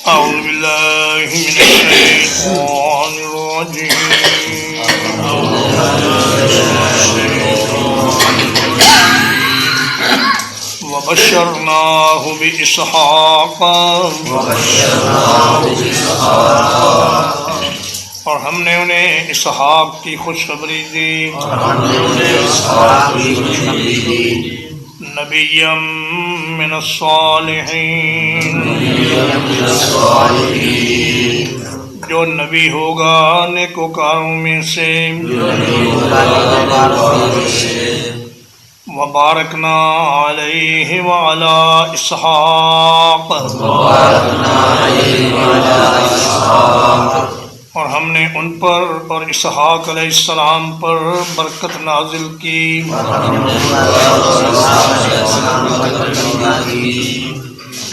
أعوذ بالله من الشيطان الرجيم وبشرناه بإسحاق اور ہم نے انہیں اسحاق کی خوشخبری دی نبی من الصالحین جو نبی ہوگا نیکوکاروں میں سے وبارکنا علیہ وعلی اسحاق اور ہم نے ان پر اور اسحاق علیہ السلام پر برکت نازل کی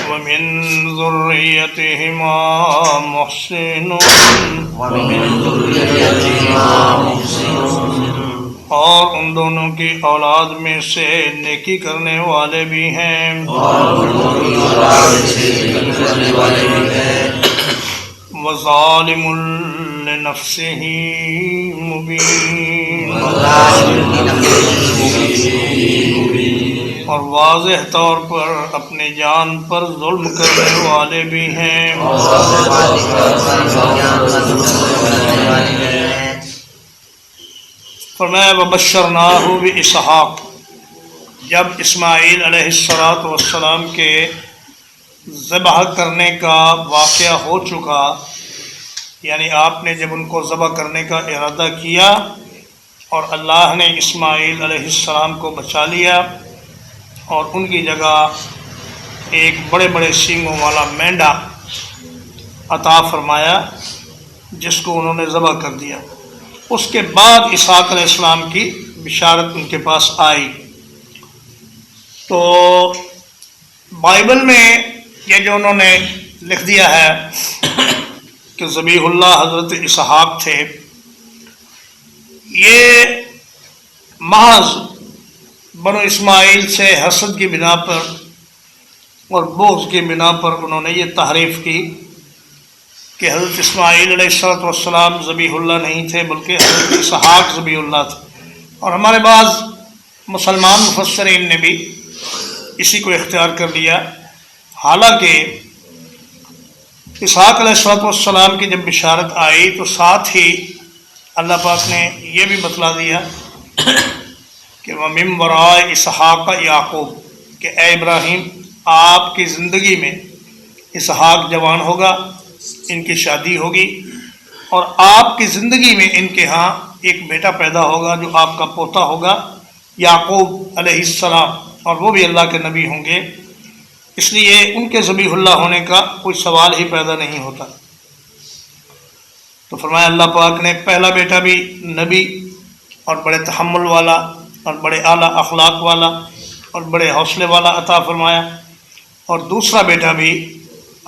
وَمِن ذُرِّيَّتِهِمَا مُحْسِنٌ اور ان دونوں کی اولاد میں سے نیکی کرنے والے بھی ہیں وَظَالِمٌ لِنَفْسِهِ مُبِينٌ اور واضح طور پر اپنی جان پر ظلم کرنے والے بھی ہیں فرمایا وبشرناہ باسحاق جب اسماعیل علیہ السلام کے ذبح کرنے کا واقعہ ہو چکا، یعنی آپ نے جب ان کو ذبح کرنے کا ارادہ کیا اور اللہ نے اسماعیل علیہ السلام کو بچا لیا اور ان کی جگہ ایک بڑے بڑے سینگوں والا مینڈا عطا فرمایا جس کو انہوں نے ذبح کر دیا، اس کے بعد اسحاق علیہ السلام کی بشارت ان کے پاس آئی۔ تو بائبل میں یہ جو انہوں نے لکھ دیا ہے کہ ذبیح اللہ حضرت اسحاق تھے، یہ محض بنو اسماعیل سے حسد کی بنا پر اور بغض کی بنا پر انہوں نے یہ تحریف کی کہ حضرت اسماعیل علیہ السلام ذبیح اللہ نہیں تھے بلکہ حضرت اسحاق ذبیح اللہ تھے، اور ہمارے بعض مسلمان مفسرین نے بھی اسی کو اختیار کر لیا، حالانکہ اسحاق علیہ السلام کی جب بشارت آئی تو ساتھ ہی اللہ پاک نے یہ بھی بتلا دیا کہ وَمِن وَرَاءِ اسحاق یعقوب، کہ اے ابراہیم آپ کی زندگی میں اسحاق جوان ہوگا، ان کی شادی ہوگی، اور آپ کی زندگی میں ان کے ہاں ایک بیٹا پیدا ہوگا جو آپ کا پوتا ہوگا یعقوب علیہ السلام، اور وہ بھی اللہ کے نبی ہوں گے، اس لیے ان کے ذبیح اللہ ہونے کا کوئی سوال ہی پیدا نہیں ہوتا۔ تو فرمایا اللہ پاک نے پہلا بیٹا بھی نبی اور بڑے تحمل والا اور بڑے اعلیٰ اخلاق والا اور بڑے حوصلے والا عطا فرمایا، اور دوسرا بیٹا بھی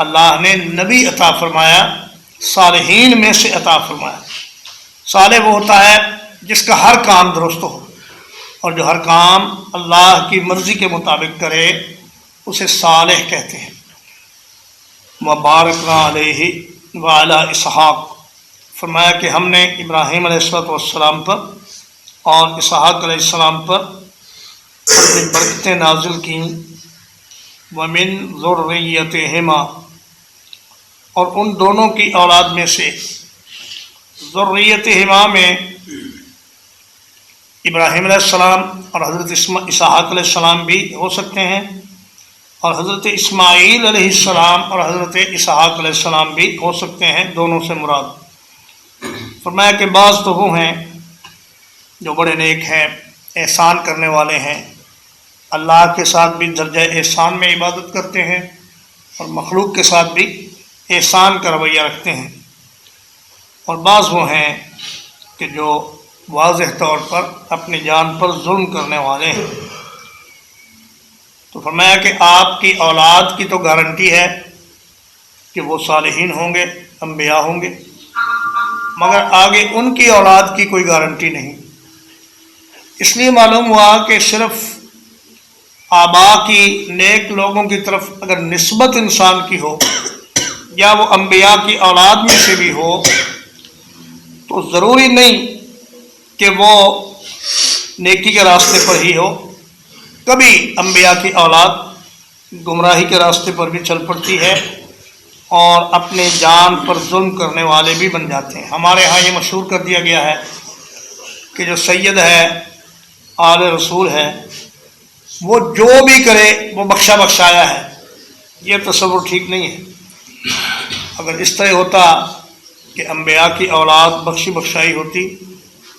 اللہ نے نبی عطا فرمایا، صالحین میں سے عطا فرمایا۔ صالح وہ ہوتا ہے جس کا ہر کام درست ہو اور جو ہر کام اللہ کی مرضی کے مطابق کرے، اسے صالح کہتے ہیں۔ وبارکنا علیہ وعلی اسحاق، فرمایا کہ ہم نے ابراہیم علیہ السلام پر اور اسحاق علیہ السلام پر اپنی برکتیں نازل کیں۔ وَمِن ذُرِّيَّتِهِمَا، اور ان دونوں کی اولاد میں سے، ذریتہما میں ابراہیم علیہ السلام اور حضرت اسحاق علیہ السلام بھی ہو سکتے ہیں، اور حضرت اسماعیل علیہ السلام اور حضرت اسحاق علیہ السلام بھی ہو سکتے ہیں، دونوں سے مراد۔ فرمایا کہ بعض تو وہ ہیں جو بڑے نیک ہیں، احسان کرنے والے ہیں، اللہ کے ساتھ بھی درجہ احسان میں عبادت کرتے ہیں اور مخلوق کے ساتھ بھی احسان کا رویہ رکھتے ہیں، اور بعض وہ ہیں کہ جو واضح طور پر اپنی جان پر ظلم کرنے والے ہیں۔ تو فرمایا کہ آپ کی اولاد کی تو گارنٹی ہے کہ وہ صالحین ہوں گے، انبیاء ہوں گے، مگر آگے ان کی اولاد کی کوئی گارنٹی نہیں۔ اس لیے معلوم ہوا کہ صرف آبا کی نیک لوگوں کی طرف اگر نسبت انسان کی ہو یا وہ انبیاء کی اولاد میں سے بھی ہو تو ضروری نہیں کہ وہ نیکی کے راستے پر ہی ہو. کبھی انبیاء کی اولاد گمراہی کے راستے پر بھی چل پڑتی ہے اور اپنے جان پر ظلم کرنے والے بھی بن جاتے ہیں. ہمارے ہاں یہ مشہور کر دیا گیا ہے کہ جو سید ہے، آل رسول ہے، وہ جو بھی کرے وہ بخشا بخشایا ہے. یہ تصور ٹھیک نہیں ہے. اگر اس طرح ہوتا کہ انبیاء کی اولاد بخشی بخشائی ہوتی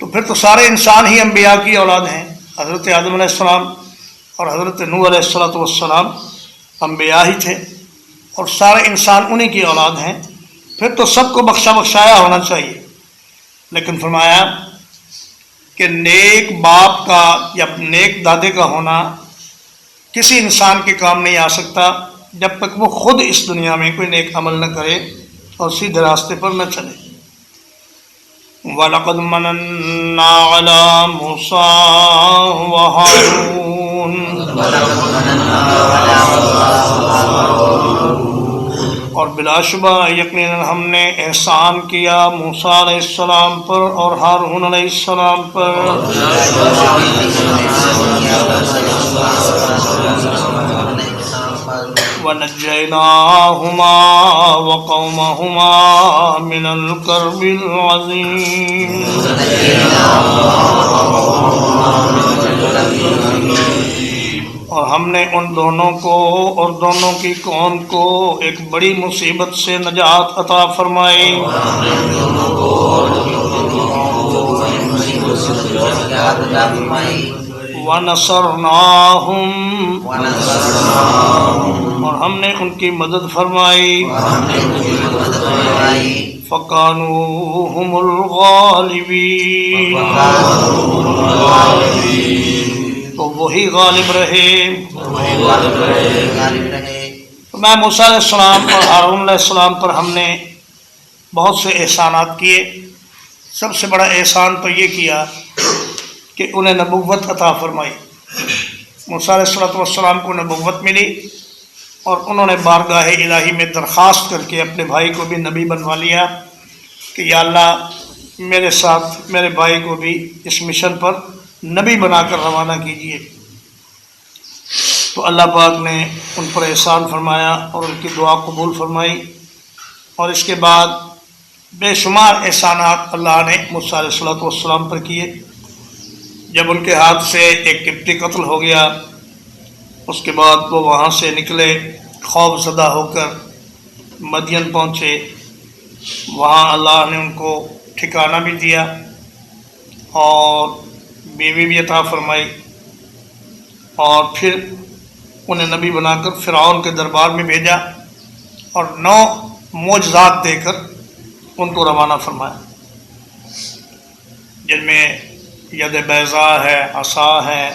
تو پھر تو سارے انسان ہی انبیاء کی اولاد ہیں. حضرت آدم علیہ السلام اور حضرت نوح علیہ السلام انبیاء ہی تھے اور سارے انسان انہی کی اولاد ہیں. پھر تو سب کو بخشا بخشایا ہونا چاہیے. لیکن فرمایا کہ نیک باپ کا یا نیک دادے کا ہونا کسی انسان کے کام نہیں آ سکتا جب تک وہ خود اس دنیا میں کوئی نیک عمل نہ کرے اور سیدھے راستے پر نہ چلے. وَلَقَدْ مَنَنَّا عَلَى مُوسَىٰ وَهَارُونَ، اور بلا شبہ یقیناً ہم نے احسان کیا موسیٰ علیہ السلام پر اور ہارون علیہ السلام پر. وَنَجَّيْنَاهُمَا وَقَوْمَهُمَا مِنَ الْكَرْبِ الْعَظِيمِ. اور ہم نے ان دونوں کو اور دونوں کی قوم کو ایک بڑی مصیبت سے نجات عطا فرمائی. وَنَصَرْنَاهُمْ، اور ہم نے ان کی مدد فرمائی. فَكَانُوا هُمُ الْغَالِبِينَ، تو وہی غالب رہے. میں موسیٰ علیہ السلام اور ہارون علیہ السلام پر ہم نے بہت سے احسانات کیے. سب سے بڑا احسان تو یہ کیا کہ انہیں نبوت عطا فرمائی. موسیٰ علیہ السلام کو نبوت ملی اور انہوں نے بارگاہ الہی میں درخواست کر کے اپنے بھائی کو بھی نبی بنوا لیا کہ یا اللہ میرے ساتھ میرے بھائی کو بھی اس مشن پر نبی بنا کر روانہ کیجیے. تو اللہ پاک نے ان پر احسان فرمایا اور ان کی دعا قبول فرمائی. اور اس کے بعد بے شمار احسانات اللہ نے موسیٰ علیہ السلام پر کیے. جب ان کے ہاتھ سے ایک قبطی قتل ہو گیا، اس کے بعد وہ وہاں سے نکلے خوف زدہ ہو کر مدین پہنچے. وہاں اللہ نے ان کو ٹھکانہ بھی دیا اور بیوی بھی عطا فرمائی اور پھر انہیں نبی بنا کر فرعون کے دربار میں بھیجا اور 9 معجزات دے کر ان کو روانہ فرمایا، جن میں ید بیضاء ہے، عصا ہے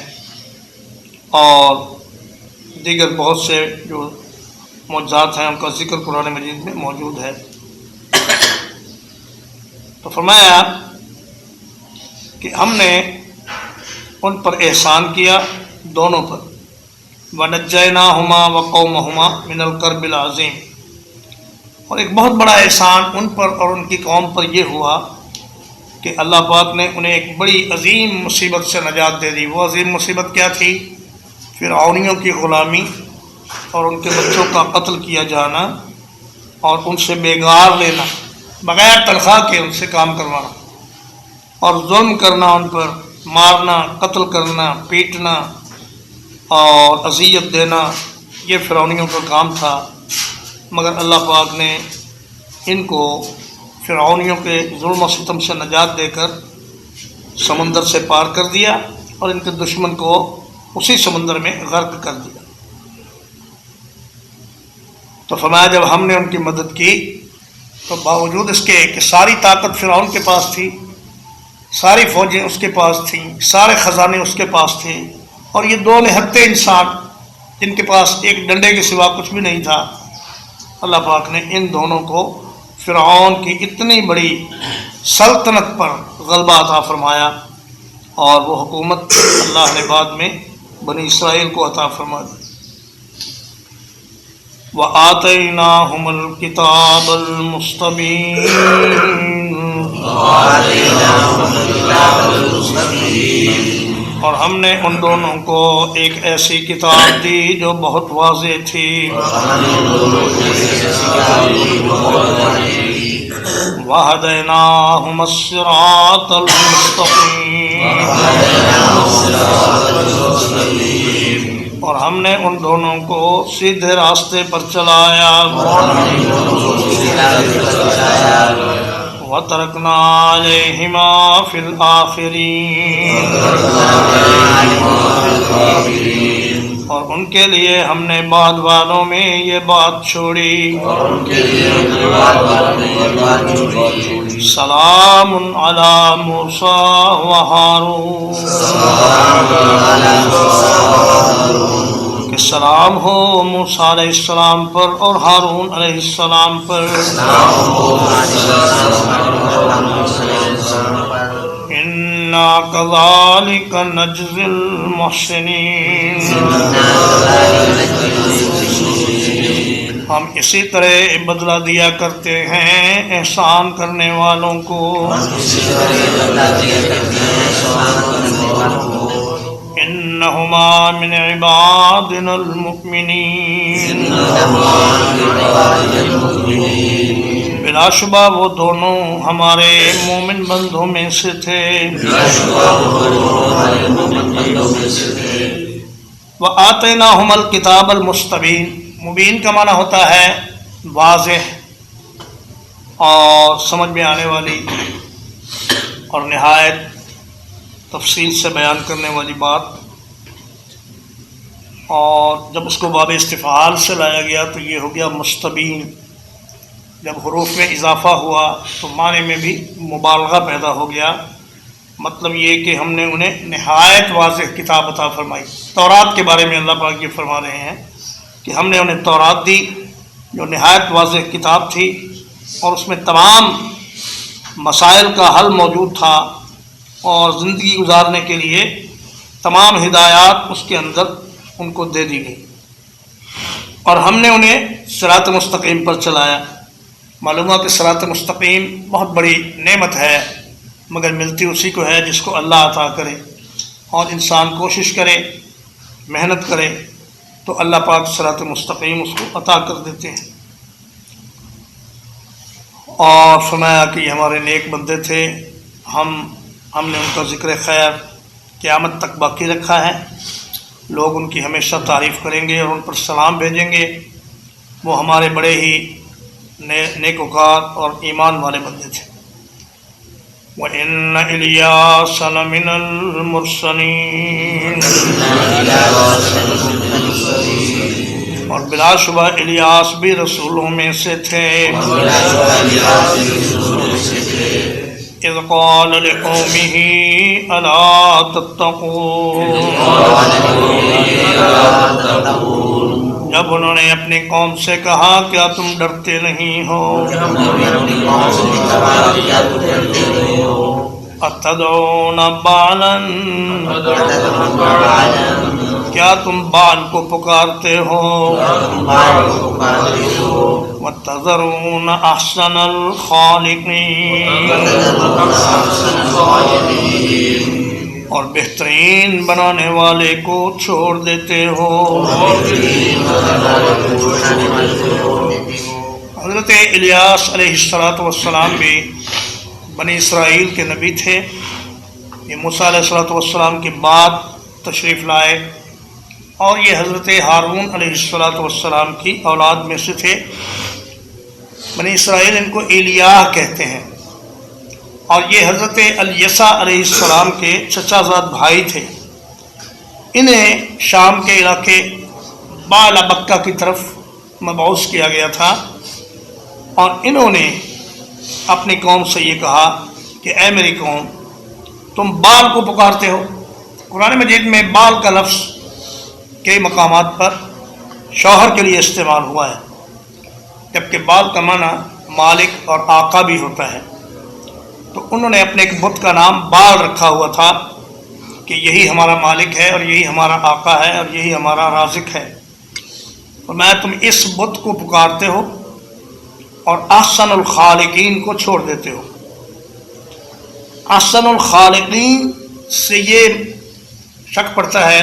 اور دیگر بہت سے جو معجزات ہیں ان کا ذکر قرآن مجید میں موجود ہے. تو فرمایا کہ ہم نے ان پر احسان کیا دونوں پر. وَنَجَّيْنَاهُمَا وَقَوْمَهُمَا مِنَ الْكَرْبِ الْعَظِيمِ، اور ایک بہت بڑا احسان ان پر اور ان کی قوم پر یہ ہوا کہ اللہ پاک نے انہیں ایک بڑی عظیم مصیبت سے نجات دے دی. وہ عظیم مصیبت کیا تھی؟ فرعونیوں کی غلامی اور ان کے بچوں کا قتل کیا جانا اور ان سے بیگار لینا، بغیر تنخواہ کے ان سے کام کروانا اور ظلم کرنا، ان پر مارنا، قتل کرنا، پیٹنا اور اذیت دینا. یہ فرعونیوں کا کام تھا. مگر اللہ پاک نے ان کو فرعونیوں کے ظلم و ستم سے نجات دے کر سمندر سے پار کر دیا اور ان کے دشمن کو اسی سمندر میں غرق کر دیا. تو فرمایا جب ہم نے ان کی مدد کی تو باوجود اس کے کہ ساری طاقت فرعون کے پاس تھی، ساری فوجیں اس کے پاس تھیں، سارے خزانے اس کے پاس تھے، اور یہ 2 نہتے انسان جن کے پاس ایک ڈنڈے کے سوا کچھ بھی نہیں تھا، اللہ پاک نے ان دونوں کو فرعون کی اتنی بڑی سلطنت پر غلبہ عطا فرمایا اور وہ حکومت اللہ نے بعد میں بنی اسرائیل کو عطا فرما دی. وآتيناهم الكتاب المستبين اور ہم نے ان دونوں کو ایک ایسی کتاب دی جو بہت واضح تھی. وَهَدَيْنَاهُمَ الصِّرَاطَ الْمُسْتَقِيمَ اور ہم نے ان دونوں کو سیدھے راستے پر چلایا. وَتَرَكْنَا عَلَيْهِمَا فِي الْآخِرِينَ اور ان کے لیے ہم نے بعد والوں میں یہ بات چھوڑی. سلام علی موسیٰ و ہارون کہ سلام ہو موسیٰ علیہ السلام پر اور ہارون علیہ السلام پر. اِنَّا كَذَلِكَ نَجْزِي الْمُحْسِنِينَ ہم اسی طرح بدلہ دیا کرتے ہیں احسان کرنے والوں کو. انہما من عبادنا المؤمنین بلا شبہ وہ دونوں ہمارے مومن بندوں میں سے تھے. وآتیناہم الکتاب المستبین. مبین کا معنی ہوتا ہے واضح اور سمجھ میں آنے والی اور نہایت تفصیل سے بیان کرنے والی بات. اور جب اس کو باب استفعال سے لایا گیا تو یہ ہو گیا مستبین. جب حروف میں اضافہ ہوا تو معنی میں بھی مبالغہ پیدا ہو گیا. مطلب یہ کہ ہم نے انہیں نہایت واضح کتاب عطا فرمائی. تورات کے بارے میں اللہ پاک یہ فرما رہے ہیں کہ ہم نے انہیں تورات دی جو نہایت واضح کتاب تھی اور اس میں تمام مسائل کا حل موجود تھا اور زندگی گزارنے کے لیے تمام ہدایات اس کے اندر ان کو دے دی گئی. اور ہم نے انہیں صراط مستقیم پر چلایا. معلوم ہوا کہ صراط مستقیم بہت بڑی نعمت ہے مگر ملتی اسی کو ہے جس کو اللہ عطا کرے. اور انسان کوشش کرے محنت کرے تو اللہ پاک صراط مستقیم اس کو عطا کر دیتے ہیں. اور فرمایا کہ یہ ہمارے نیک بندے تھے. ہم نے ان کا ذکر خیر قیامت تک باقی رکھا ہے. لوگ ان کی ہمیشہ تعریف کریں گے اور ان پر سلام بھیجیں گے. وہ ہمارے بڑے ہی نیکوکار اور ایمان والے بندے تھے. وَإِنَّ إِلْيَاسَ لَمِنَ الْمُرْسَلِينَ اور بلا شبہ الیاس بھی رسولوں میں سے تھے. اِذْ قَالَ لِقَوْمِهِ أَلَا تَتَّقُونَ جب انہوں نے اپنی قوم سے کہا کیا تم ڈرتے نہیں ہو. اتدعون بعلا کیا تم بعل کو پکارتے ہو. وتذرون احسن الخالقین اور بہترین بنانے والے کو چھوڑ دیتے ہو. حضرت الیاس علیہ السلام بھی بنی اسرائیل کے نبی تھے. یہ موسیٰ علیہ السلام کے بعد تشریف لائے اور یہ حضرت ہارون علیہ السلام کی اولاد میں سے تھے. بنی اسرائیل ان کو ایلیاہ کہتے ہیں اور یہ حضرت الیسع علیہ السلام کے چچا زاد بھائی تھے. انہیں شام کے علاقے بال بکہ کی طرف مبعوث کیا گیا تھا اور انہوں نے اپنی قوم سے یہ کہا کہ اے میری قوم تم بال کو پکارتے ہو. قرآن مجید میں بال کا لفظ کئی مقامات پر شوہر کے لیے استعمال ہوا ہے جبکہ بال کا معنی مالک اور آقا بھی ہوتا ہے. تو انہوں نے اپنے ایک بت کا نام بال رکھا ہوا تھا کہ یہی ہمارا مالک ہے اور یہی ہمارا آقا ہے اور یہی ہمارا رازق ہے. فرمایا تم اس بت کو پکارتے ہو اور احسن الخالقین کو چھوڑ دیتے ہو۔ احسن الخالقین سے یہ شک پڑتا ہے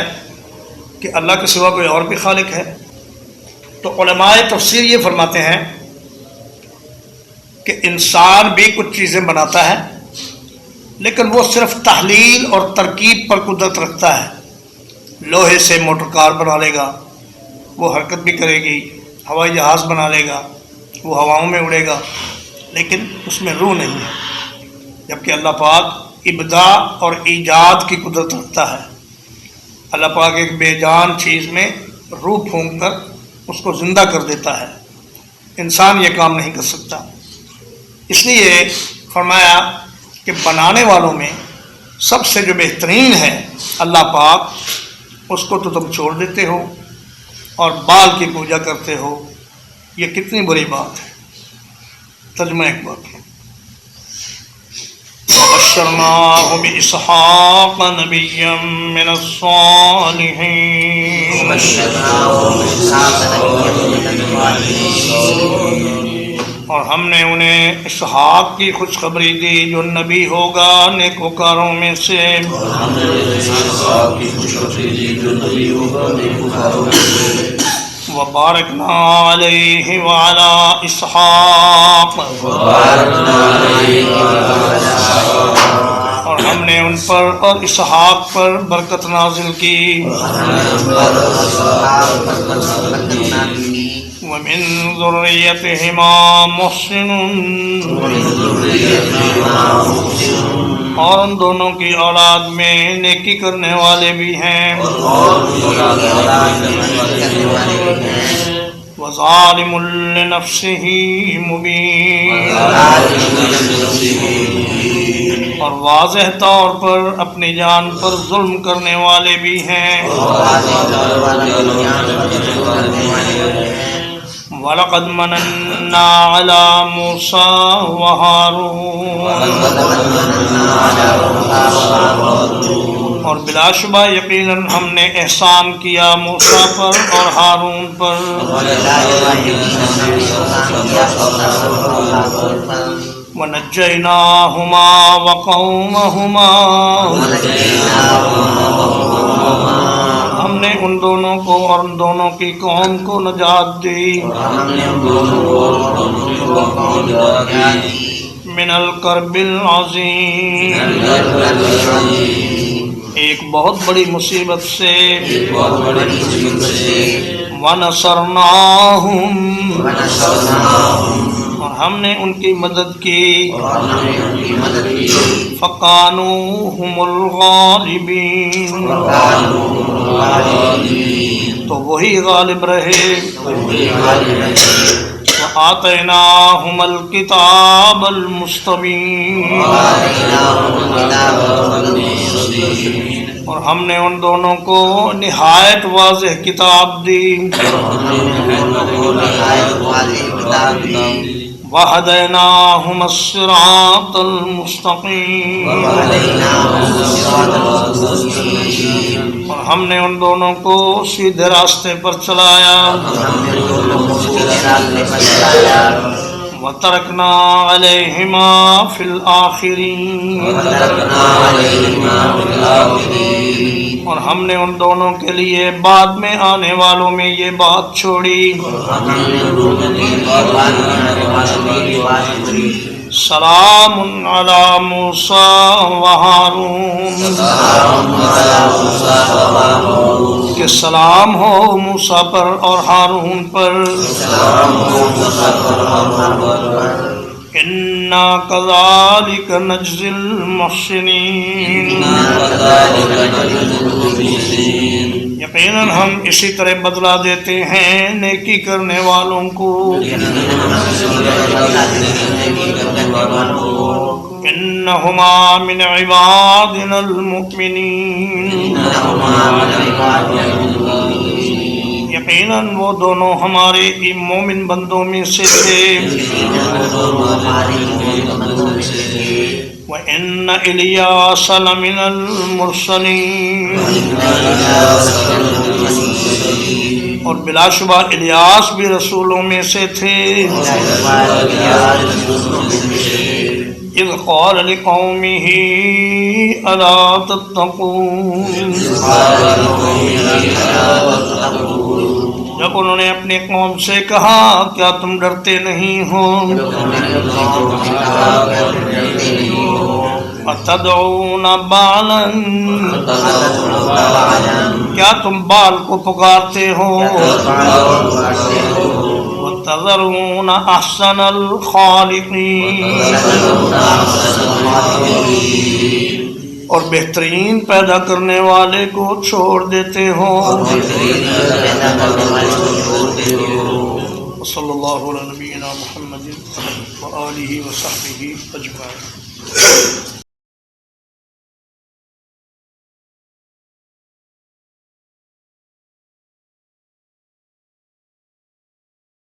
کہ اللہ کے سوا کوئی اور بھی خالق ہے؟ تو علماء تفسیر یہ فرماتے ہیں کہ انسان بھی کچھ چیزیں بناتا ہے لیکن وہ صرف تحلیل اور ترکیب پر قدرت رکھتا ہے۔ لوہے سے موٹر کار بنا لے گا، وہ حرکت بھی کرے گی، ہوائی جہاز بنا لے گا، وہ ہواؤں میں اڑے گا، لیکن اس میں روح نہیں ہے، جبکہ اللہ پاک ابداع اور ایجاد کی قدرت رکھتا ہے۔ اللہ پاک ایک بے جان چیز میں روح پھونک کر اس کو زندہ کر دیتا ہے، انسان یہ کام نہیں کر سکتا۔ اس لیے فرمایا کہ بنانے والوں میں سب سے جو بہترین ہے اللہ پاک، اس کو تو تم چھوڑ دیتے ہو اور بال کی پوجا کرتے ہو، یہ کتنی بری بات ہے۔ ترجمہ ایک بات ہے، وَبَشَّرْنَاهُ بِإِسْحَاقَ نَبِيًّا مِّنَ الصَّالِحِينَ، اور ہم نے انہیں اسحاق کی خوشخبری دی جو نبی ہوگا نیکوکاروں میں سے۔ وَبَارَكْنَا عَلَيْهِ وَعَلَى إِسْحَاقَ، اور ہم نے ان پر اور اسحاق پر برکت نازل کی۔ وَمِن ذُرِّيَّتِهِمَا مُحْسِنٌ، اور ان دونوں کی اولاد میں نیکی کرنے والے بھی ہیں۔ وَظَالِمٌ لِّنَفْسِهِ مُبِينٌ، اور واضح طور پر اپنی جان پر ظلم کرنے والے بھی ہیں۔ وَلَقَدْ مَنَنَّا عَلَى مُوسَى وَهَارُونَ، اور بلا شبہ یقیناً ہم نے احسان کیا موسیٰ پر اور ہارون پر۔ وَنَجَّيْنَاهُمَا وَقَوْمَهُمَا، ہم نے ان دونوں کو اور ان دونوں کی قوم کو نجات دی۔ من الکرب العظیم، ایک بہت بڑی مصیبت سے۔ وَنَصَرْنَاهُمْ، اور ہم نے ان کی مدد کی۔ فَكَانُوا هُمُ الْغَالِبِينَ، تو وہی غالب رہے۔ وَآتَيْنَاهُمَ الْكِتَابَ الْمُسْتَبِينَ، اور ہم نے ان دونوں کو نہایت واضح کتاب دی۔ وَهَدَيْنَاهُمَ الصِّرَاطَ الْمُسْتَقِيمَ، اور ہم نے ان دونوں کو سیدھے راستے پر چلایا۔ وَتَرَكْنَا عَلَيْهِمَا فِي الْآخِرِينَ، اور ہم نے ان دونوں کے لیے بعد میں آنے والوں میں یہ بات چھوڑی۔ سلام علی موسیٰ وہارون، کہ سلام ہو موسیٰ پر اور ہارون پر۔ اِنَّا كَذَلِكَ نَجْزِي الْمُحْسِنِينَ، یقیناً ہم اسی طرح بدلہ دیتے ہیں نیکی کرنے والوں کو۔ إنهما من عبادنا المؤمنين، یقیناً وہ دونوں ہمارے مومن بندوں میں سے تھے۔ وَإِنَّ إِلْيَاسَ لَمِنَ الْمُرْسَلِينَ، اور بلا شبہ الیاس بھی رسولوں میں سے تھے۔ اذ قال لقومه الا تتقون، جب انہوں نے اپنی قوم سے کہا کیا تم ڈرتے نہیں ہو؟ اتدعون بالا، کیا تم بال کو پکارتے ہو؟ وتذرون احسن الخالقین، اور بہترین پیدا کرنے والے کو چھوڑ دیتے ہو۔ صلی اللہ علیہ نبینا محمد وآلہ وصحبہ اجمعین۔